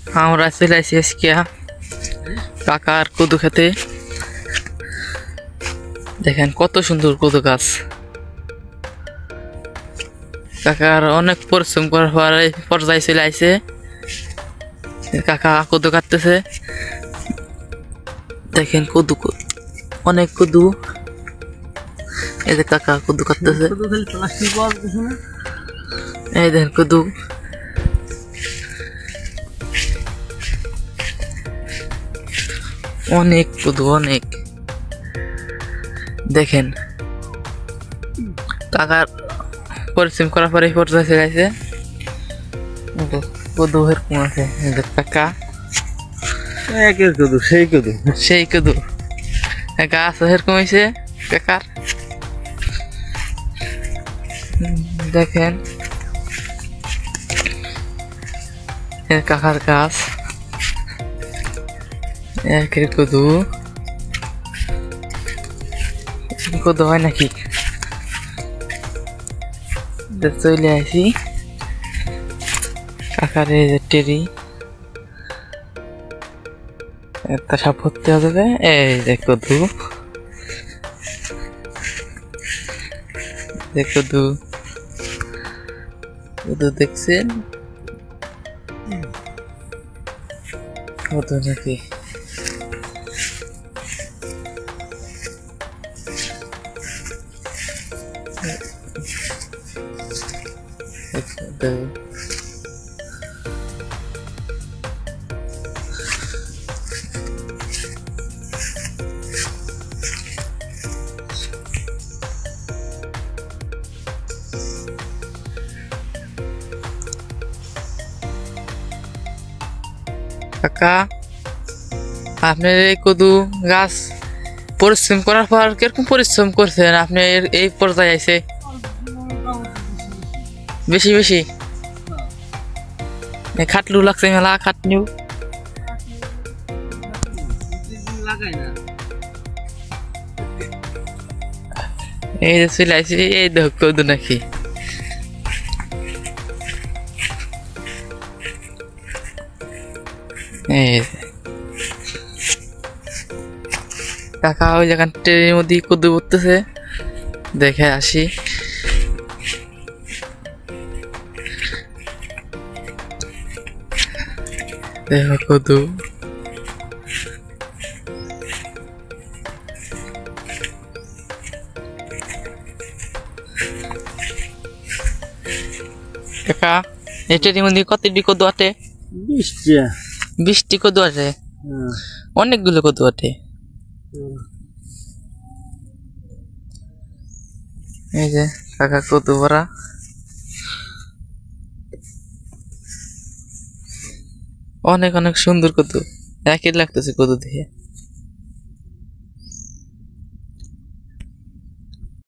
আমরা চলে আসি আজকে কাকার কদু খেতে। দেখেন কত সুন্দর কদু গাছ। কাকার অনেক পরিশ্রম করার পরে পর্যায়ে চলে আসে। কাকা কদু কাটতেছে। দেখেন কদু, অনেক কদু। এই যে কাকা কদু কাটতেছে। এই দেখেন কদু। অনেক কদু, অনেক। দেখেন কাকার পরিশ্রম করার পরে পর্যায়ে চলে আসে। কদু এরকম আছে। কাকা একের কদু, সেই কদু, সেই কদু গাছ এরকম হয়েছে কাকার। দেখেন কাকার গাছ একের কদু। কদু হয় নাকি? চলে আসি কাকার এই যে টেরি একটা সাপ ভর্তি হবে। এই যে কদু, কদু কদু দেখছেন কদু নাকি? কাকা আপনার এই কদু গাছ পরিশ্রম করার পর কিরকম পরিশ্রম করছেন আপনি এই পর্যায়ে আইছে? বেশি বেশি খাটলু লাগছে, মেলা খাটনিও। এই যে চলে আসি। এই দেখ কদু নাকি? কাকা ওই জায়গান ট্রেনের মধ্যে কদু পড়তেছে, দেখে আসি। দেখো কদু। কাকা এই ট্রেনের মধ্যে কতটি কদু আটে? 20টি কদু আছে। অনেকগুলো কদু আটে। এই যে কাকা কদু ভরা। অনেক অনেক সুন্দর কদু, একই লাগতেছে কদু দেখে।